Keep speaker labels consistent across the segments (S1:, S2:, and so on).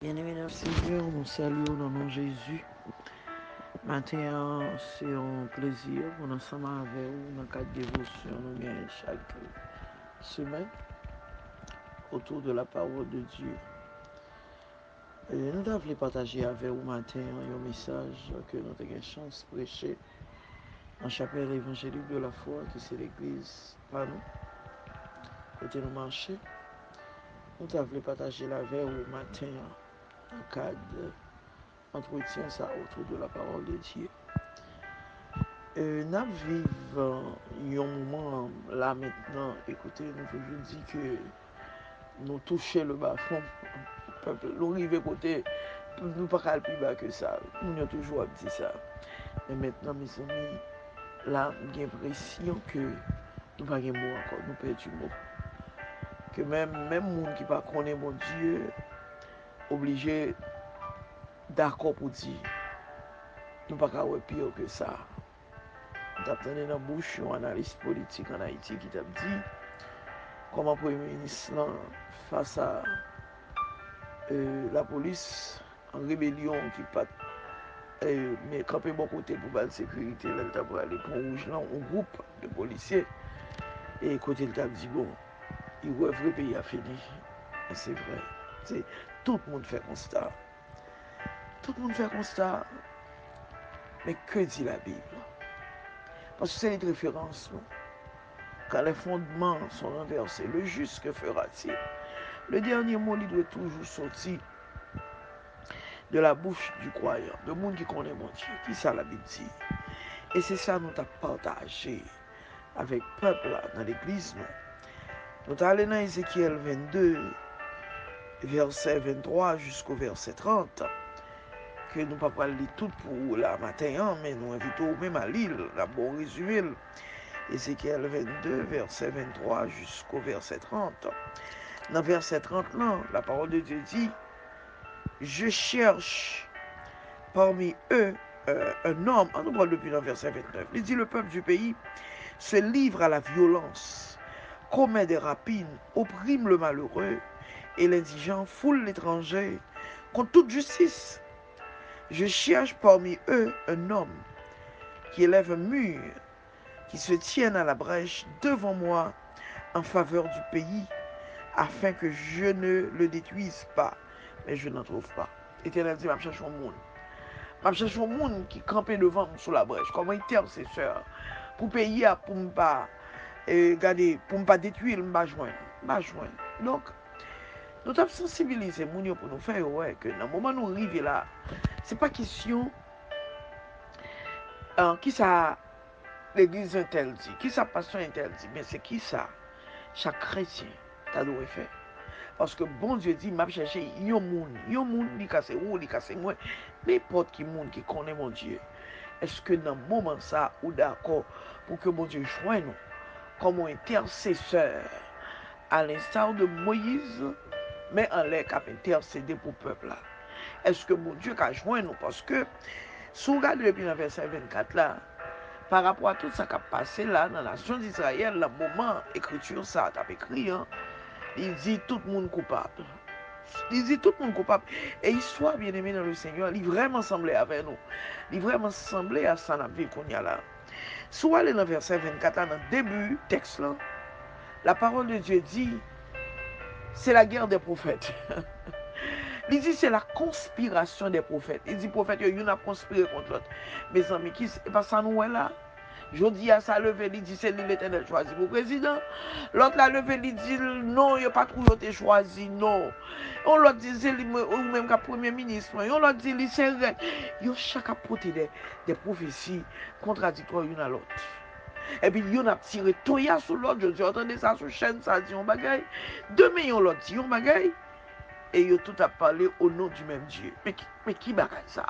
S1: Bien-aimés dans le Seigneur, nous saluons dans le nom de Jésus. Matin, c'est un plaisir pour nous ensemble avec vous dans le cadre de dévotion nous gagnons chaque semaine autour de la parole de Dieu. Nous avons partager avec vous matin un message que nous avons une chance de prêcher dans la chapelle évangélique de la foi, qui c'est l'église par nous, côté nous marcher. Nous avons partagé avec vous matin dans le cadre d'entretien ça autour de la parole de Dieu. Nous vivons un moment là maintenant, écoutez, nous toujours dit que nous touchons le bas-fond, peuple, nous arrivons côté, nous pas plus bas que ça, nous avons toujours dit ça. Mais maintenant, mes amis, là, j'ai l'impression que nous n'avons pas de mots encore, nous perdons du mot. Que même les gens qui ne connaissent pas mon Dieu, obligés d'accord pour dire, nous ne pouvons pas pire que ça. Nous avons dans la bouche un analyste politique en Haïti qui t'a dit comment le Premier ministre face à la police en rébellion qui pas mais camper bon côté pour la sécurité, là, il pour aller pour rouge là, un groupe de policiers et côté il t'a dit bon, il voit vrai pays a fini. C'est vrai. C'est, tout le monde fait constat. Tout le monde fait constat. Mais que dit la Bible? Parce que c'est une référence, non? Quand les fondements sont renversés, le juste que fera-t-il? Le dernier mot, il doit toujours sortir de la bouche du croyant, de monde qui connaît mon Dieu. Qui ça la Bible dit? Et c'est ça nous avons partagé avec le peuple là, dans l'église. Nous sommes allés dans Ézéchiel 22, verset 23 jusqu'au verset 30, que nous ne pouvons pas lire tout pour la matin, mais nous invitons même à lire, la bon résumé. Ézéchiel 22, verset 23 jusqu'au verset 30. Dans verset 30, là, la parole de Dieu dit, je cherche parmi eux un homme, on nous parle depuis le verset 29, il dit le peuple du pays se livre à la violence, commet des rapines, opprime le malheureux et l'indigent, foule l'étranger contre toute justice. Je cherche parmi eux un homme qui élève un mur, qui se tienne à la brèche devant moi en faveur du pays, afin que je ne le détruise pas. Mais je n'en trouve pas. Éternel dit, je cherche un monde. Je cherche un monde qui campait devant moi sous la brèche, comme un intercesseur, pour payer, pour ne pas pour ne pas détruire, je vais joindre. Donc, nous avons sensibilisé les gens pour nous faire ouais, que dans le moment où nous arrivons là, ce n'est pas question qui ça l'église interdit, qui ça pasteur interdit, mais c'est qui ça chaque chrétien t'a doit faire. Parce que bon Dieu dit, m'a cherché yon moun li kase ou, li kase moi, n'importe qui monde qui connaît mon Dieu. Est-ce que dans le moment ça, ou d'accord pour que mon Dieu joigne nous comme un intercesseur, à l'instar de Moïse, mais en l'air qui a intercédé pour le peuple là. Est-ce que mon Dieu a joint nous? Parce que, si vous regardez depuis le verset 24 là, par rapport à tout ça qui a passé là, dans la nation d'Israël, le moment écriture ça a écrit, hein, il dit tout le monde coupable. Il dit tout le monde coupable. Et histoire bien aimé dans le Seigneur, il vraiment semblait avec nous. Il vraiment semblait à ça dans qu'on y a là. Soit dans le verset 24 là, dans le début texte là, la parole de Dieu dit, c'est la guerre des prophètes. Il dit c'est la conspiration des prophètes. Il dit prophète, il y en a conspiré contre l'autre. Mes amis, qui c'est pas ça nous est là? Je dis à ça levé, il dit c'est l'Éternel choisi pour président. L'autre l'a levé, il dit non, il n'y a pas trop été choisi, non. On l'autre dit c'est ou même qu'à premier ministre. On l'autre dit c'est vrai. Il y a chaque apporté des prophéties contradictoires l'une à l'autre. Et puis, il a tiré toya sur l'autre. Je dis, entendez ça sur chaîne, ça dit un bagaille. Demain, il l'autre dit un bagaille. Et il a tout à parler au nom du même Dieu. Mais qui bagaille ça?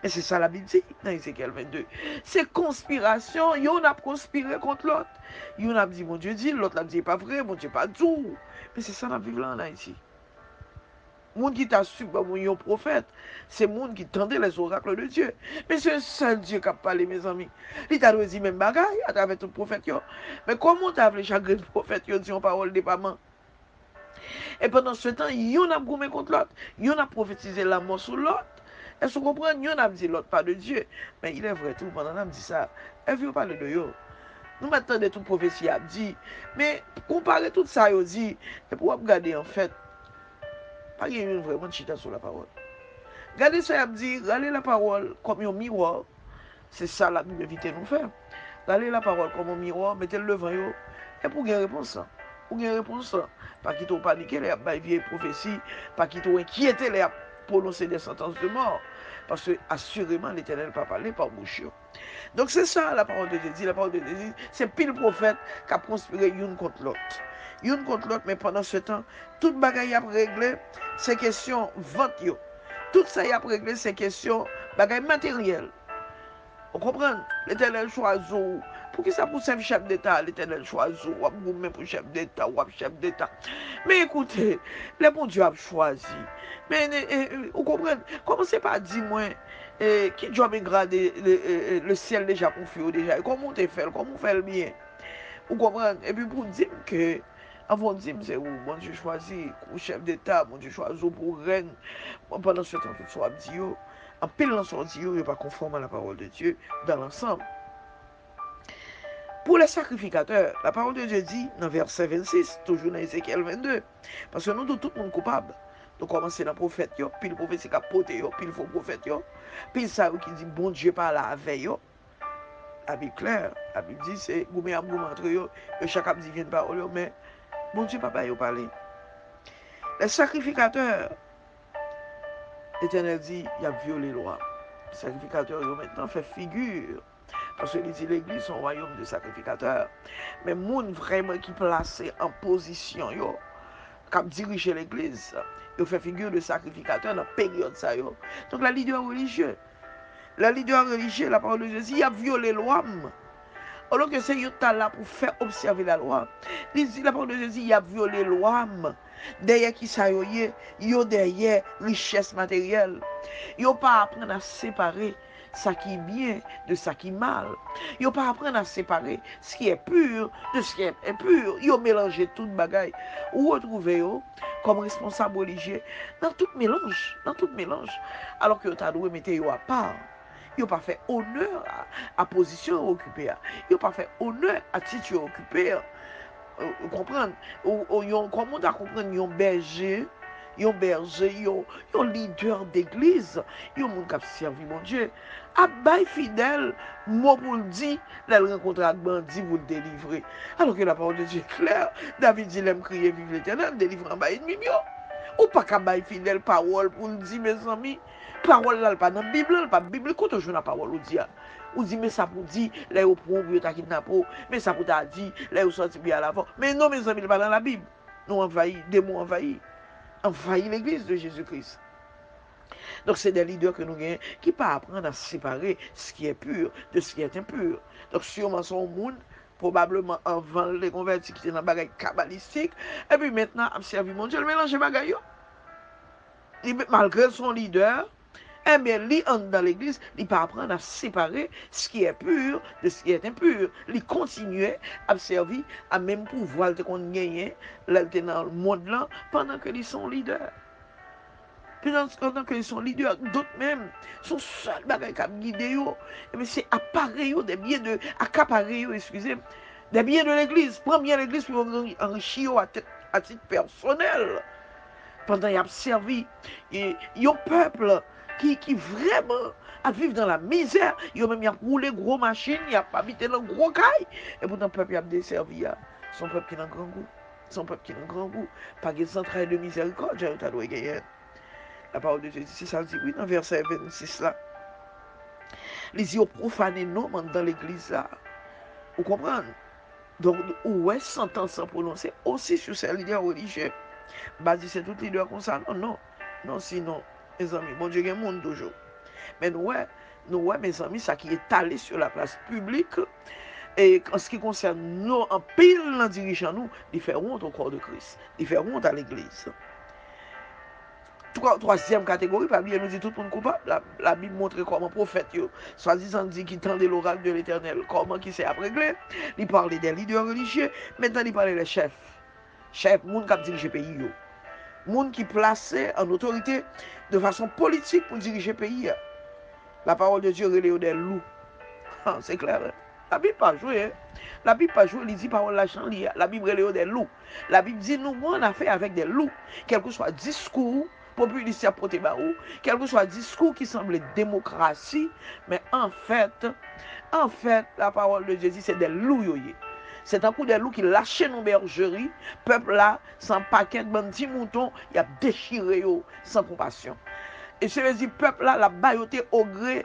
S1: Mais c'est ça la Bible dit dans Ézéchiel 22. C'est conspiration. Il a conspiré contre l'autre. Il a dit, mon Dieu dit, l'autre l'a dit, pas vrai, mon Dieu pas tout. Mais c'est ça la Bible là en Haïti. Monde qui t'a su, un prophète, c'est monde qui tendait les oracles de Dieu. Mais c'est un seul Dieu qui a parlé, mes amis. Il t'a dit même bagaille à travers tout prophète. Mais comment t'as appelé chaque prophète qui dit une parole de parlement? Et pendant ce temps, yon a goumé contre l'autre. Yon a prophétisé la mort sur l'autre. Est-ce que vous comprenez? Yon a dit l'autre pas de Dieu. Mais il est vrai tout, pendant qu'on a dit ça, elle veut parler de yo. Nous maintenant de toute prophétie a dit. Mais comparer tout ça, yo dit, et pour regarder en fait, pas qu'il y a vraiment chita sur la parole. Regardez ça, il dit, regardez la parole comme un miroir. C'est ça la Bible évite nous faire. Regardez la parole comme un miroir, mettez le devant yo. Et pour gagner réponse, pour gagner réponse, pas qu'il t'ont paniqué, les a vieille prophétie, pas qu'il t'ont inquiété, les a prononcé des sentences de mort. Parce que assurément l'Éternel n'a pas parlé par bouche. Donc c'est ça la parole de Dieu. La parole de Dieu, c'est pile prophète qui a conspiré l'une contre l'autre. L'une contre l'autre, mais pendant ce temps, toute bagaille a réglé ces questions vente. Tout ça y a réglé ces questions bagaille matérielles. Vous comprenez? L'Éternel choisit. Pour qui ça pour servir chef d'État? L'Éternel choisit. Ou même pour chef d'État, ou chef d'État. Mais écoutez, le bon Dieu a choisi. Mais vous comprenez? Commencez pas à dire moi qui doit me grader le ciel déjà confié déjà. Comment tu fais? Comment on fait le bien? Vous comprenez? Et puis pour dire que avant de dire, c'est où mon Dieu choisit pour chef d'État, mon Dieu choisit pour reine. Pendant ce temps, tout soit dit. En pile dans son Dieu, il n'est pas conforme à la parole de Dieu dans l'ensemble. Pour les sacrificateurs, la parole de Dieu dit dans verset 26, toujours dans Ézéchiel 22, parce que nous, tout le monde coupable. Nous commençons dans le prophète, puis le prophète c'est capoté, puis le faux prophète, puis ça qui dit bon Dieu parle avec eux. La Bible claire, la Bible dit c'est goumé à goumé entre eux, chacun dit vient parole, mais bon Dieu papa yo parler. Les sacrificateurs, l'Éternel dit, il a violé la loi. Les sacrificateurs, maintenant, fait figure. Parce que dit l'Église, c'est un royaume de sacrificateurs. Mais les gens vraiment qui placés en position, qui dirigent l'Église, ils fait figure de sacrificateurs dans la période. Ça, donc, la leader religieux, la parole de Jésus, il a violé la loi. Alors que c'est là pour faire observer la loi. La parole de Jésus, il a violé la loi. Derrière qui ça y a derrière richesse matérielle. Yo pas apprendre à séparer ce qui est bien de ce qui est mal. Yo pas apprendre à séparer ce qui est pur de ce qui est impur. Yo mélanger toute bagaille. Ou retrouver yo comme responsable religieux dans tout mélange, alors que yo t'a dû mettre yo à part. Yo pas fait honneur à position occupée. Yo pas fait honneur à titre occupé. Vous comprenez? Comment tu comprendre un berger, un leader d'église, un monde qui a servi mon Dieu. À bail fidèle, moi pour le dire, la rencontre avec bandit vous le délivrer. Alors que la parole de Dieu est claire, David dit l'aime crier vive l'Éternel, délivre en bas ennemi. Ou pas qu'à bail fidèle parole pour le dire mes amis. Parole là pas dans la Bible, pas Bible quand on joue la parole ou dit. Ou dit mais ça pour dire là au prend vous ta kidnapper, mais ça pour t'a dit là au sorti bien à l'avant. Mais non mes amis, pas dans la Bible. Nous envahis, démons envahis l'église de Jésus-Christ. Donc c'est des leaders que nous gagnons qui pas apprendre à séparer ce qui est pur de ce qui est impur. Donc sûrement son monde probablement avant les convertis qui étaient dans la bagaille kabbalistique et puis maintenant a servi mon Dieu le mélange bagaille. Malgré son leader, eh bien, lui, dans l'église, il ne peut pas apprendre à séparer ce qui est pur de ce qui est impur. Il continue à servir à même pouvoir qu'on gagne dans le monde là pendant que ils sont leaders. Pendant qu'ils sont leaders, d'autres même sont seuls bagages qui guident. Mais c'est appareil, des biens de accaparer, excusez, des biens de l'église. Prends bien l'église pour enrichir à titre personnel. Pendant qu'il a servi, il y a un peuple qui vraiment a vivre dans la misère. Il a même roulé gros machines, il a habité dans gros cailles. Et pourtant, le peuple a desservi. Son peuple qui est dans grand goût. Son peuple qui est dans grand goût. Pas de centrale de miséricorde, j'ai eu gagner. La parole de Jésus, c'est ça, dit oui, dans verset 26 là. Les yeux profanés, non, dans l'église là. Vous comprenez? Donc, où est sentence à prononcer aussi sur ces leaders religieux? Bah, c'est tout leader comme ça. Non, sinon, mes amis, bon Dieu, il y a un monde toujours. Mais nous, mes amis, ça qui est allé sur la place publique, et en ce qui concerne nous, en pile dans dirigeant nous, ils feront honte au corps de Christ, ils feront honte à l'église. Troisième catégorie, parmi nous dit tout le monde coupable. La Bible montre comment prophète, soi-disant dit qu'il tendait l'oracle de l'Éternel, comment qui s'est réglé. Il parlait des leaders religieux, maintenant il parlait des chefs chef, moun qui dirige le pays. Moun qui placé en autorité de façon politique pour diriger le pays. La parole de Dieu relève des loups. C'est clair. Hein? La Bible pas joué. Hein? La Bible pas joué. Il dit parole la chanlier. La Bible relève des loups. La Bible dit nous on a fait avec des loups. Quel que soit discours populiste à porter baou, quel que soit discours qui semble démocratie, mais en fait, la parole de Dieu dit c'est des loups yoye. C'est un coup des loups qui lâchent nos bergeries. Peuple là, sans paquet de petits moutons, il a déchiré yo, sans compassion. Et je veux dire, peuple là, la bailloté au gré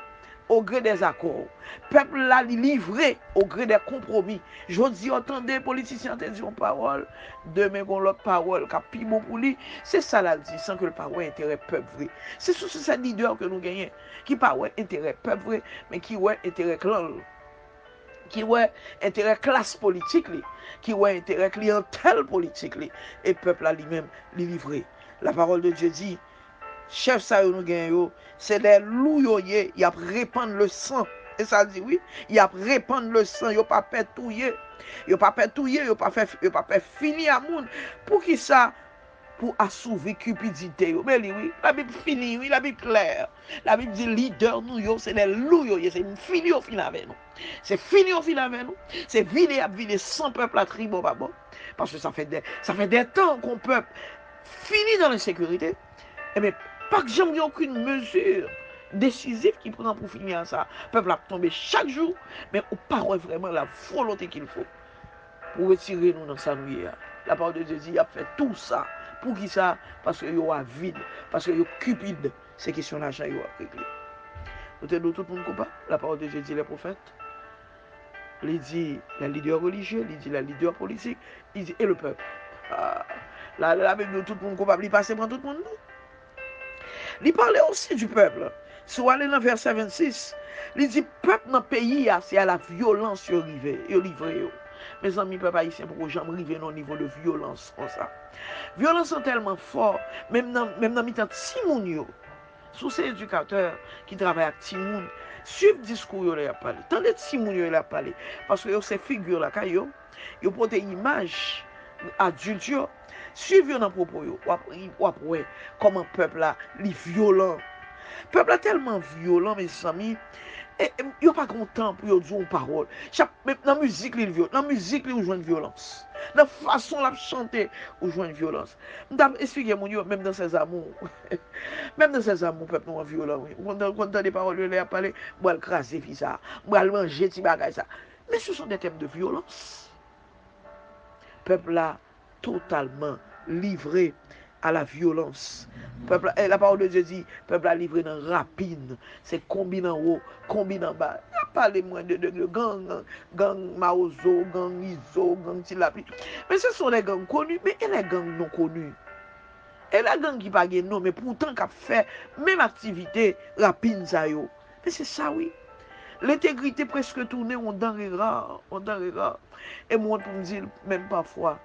S1: des accords. Peuple là, livré au gré des compromis. Je dis, entendez, politiciens te disent une parole, demain qu'on l'autre parole, qui a plus bon pour lui. C'est ça là, dit, sans que le parole intérêt peuple vrai. C'est sous ce leader que nous gagnons, qui parle intérêt peuple vrai, mais qui ouais intérêt clan. Qui ouais intérêt classe politique, qui ouais intérêt clientèle politique, et peuple là lui-même, livré. La parole de Dieu dit, chef ça nous gagne, c'est des loups il y a répandre le sang. Et ça dit oui, il y a répandre le sang, il a pas pétouiller. Il pas pétouiller, il pas faire finir à monde. Pour qui ça? Pour assouvir cupidité. Mais oui, la Bible finit, oui, la Bible claire. La Bible dit leader nous c'est des loups c'est fini au final avec nous. C'est fini au final avec nous. C'est vider sans peuple à tribu pas bon. Parce que ça fait des temps qu'on peuple fini dans l'insécurité. Et bien, pas que j'aime aucune mesure décisive qui prend pour finir ça. Le peuple a tombé chaque jour, mais on parle vraiment la volonté qu'il faut pour retirer nous dans sa nuit. La parole de Dieu dit, il a fait tout ça. Pour qui ça? Parce qu'il y a vide, parce qu'il y a cupide. C'est question d'argent, il y a réglé. Vous êtes tout le monde coupable? La parole de Dieu dit les prophètes. Il dit les leaders religieux, il dit les leaders politiques, il dit et le peuple. La Bible de tout le monde coupable, il passe pour tout le monde. Il parlait aussi du peuple. Si vous allez dans le verset 26, il dit peuple dans le pays, c'est à la violence livré. Mes amis, peuple haïtien, pour que jamais arriver au niveau de violence comme ça. Violence est tellement fort, même dans le temps de Timoun, sous ces éducateurs qui travaillent avec Timoun, suivent le discours, il a parlé. Tant de Timoun, il a parlé. Parce que ces figures-là, ils ont porté une image adulte, suivez dans propos, comment le peuple là, est violent. Le peuple est tellement violent, mes amis. Il n'y a pas content pour dire une parole. Même dans la musique, il est violent. Dans la musique, il joue une violence. Dans la façon de chanter, il joue une violence. Expliquez-moi, même dans ses amours. Même dans ses amours, le peuple est violent. Quand des paroles, il a parlé, il va craser, il va manger, il va ça. Mais ce sont des thèmes de violence. Le peuple là, totalement livré à la violence. Peuple, la parole de Dieu dit, peuple a livré dans rapine. C'est combine en haut, combine en bas. Il n'y a pas les moins de gang Maozo, gang Iso, gang Tilapi. Mais ce sont des gangs connus, mais il y a des gangs non connus. Et la gang qui n'a pas de nom, mais pourtant qui a fait même activité rapine ça yo. Mais c'est ça oui. L'intégrité presque tournée, on denrée rare. Et moi pour me dire, même parfois,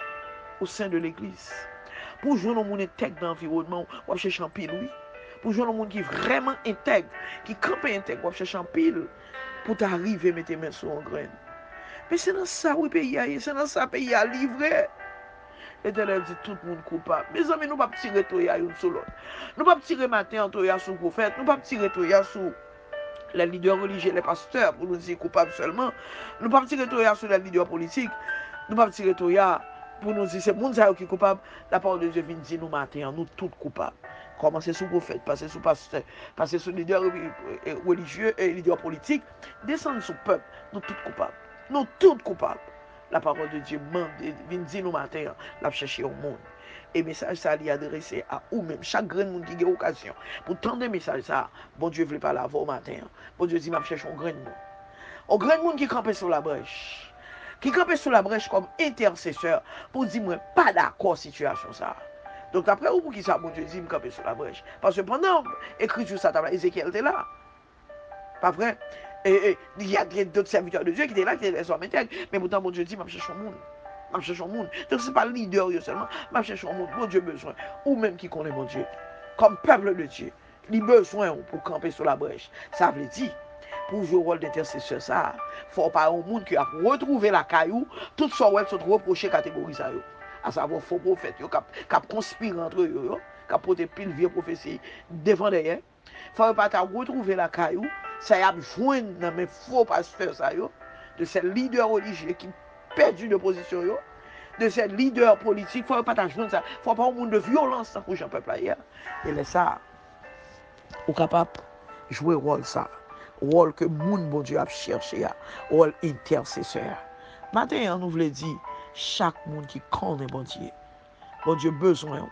S1: au sein de l'église. Pour jouer dans mon intègre dans l'environnement, on va chercher un pile, oui. Pour jouer dans le monde qui est vraiment intègre, qui campe intègre, on va chercher un pile pour t'arriver à mettre tes mains sur un grain. Mais c'est dans ça, oui, pays, c'est dans ça, pays à livrer. L'Éternel dit tout le monde coupable. Mes amis, nous ne pouvons pas tirer Toya une sur l'autre. Nous ne pouvons pas tirer matin Toya sur le prophète. Nous ne pouvons pas tirer Toya sur les leaders religieux, les pasteurs, pour nous dire coupables seulement. Nous ne pouvons pas tirer Toya sur les leaders politiques. Nous ne pouvons pas tirer Toya pour nous dire c'est le monde qui est coupable. La parole de Dieu vient dire nous matin, nous tous coupables. Commencez sous prophète, passez sous pasteur, passez sous leader religieux et leader politique, descendre sous peuple, nous tous coupables. Nous tous coupables. La parole de Dieu vient dire nous matin, la chercher au monde. Et le message ça est adressé à vous-même, chaque grand monde qui a occasion. Pour tendre le message ça, bon Dieu ne veut pas l'avoir au matin. Bon Dieu dit, je cherche un grand monde. Un grand monde qui campe sur la brèche. Qui campe sur la brèche comme intercesseur pour dire, moi, pas d'accord situation ça. Donc après, pour qui ça, bon Dieu dit, je campe sur la brèche. Parce que pendant l'écriture, ça, Ézéchiel était là. Pas vrai? Et il y a d'autres serviteurs de Dieu qui étaient là, qui étaient les hommes intègres. Mais pourtant, bon Dieu dit, je cherche un monde. Je cherche un monde. Donc ce n'est pas le leader seulement. Je cherche un monde. Bon Dieu besoin. Ou même qui connaît mon Dieu. Comme peuple de Dieu. Il a besoin pour camper sur la brèche. Ça veut dire, pour jouer le rôle d'intercesseur, ça, il faut pas un monde qui a retrouvé la caillou, tout ce qui se reproché catégorie ça. à savoir faux prophètes, qui conspirent entre eux, qui portent pile vieux prophétie devant derrière. Faut pas retrouver la caillou, ça y a joindre dans mes faux pasteurs, ça yo, de ces leaders religieux qui perdu de position, yo, de ces leaders politiques, faut pas joindre ça. Faut pas un monde de violence pour le peuple hier. Et là, ça, ou capable de jouer rôle ça. Rôle que moun bon Dieu a cherché, rôle intercesseur. Maintenant, nous voulons dire, chaque monde qui connaît bon Dieu besoin,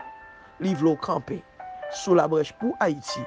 S1: livre le camper sous la brèche pour Haïti,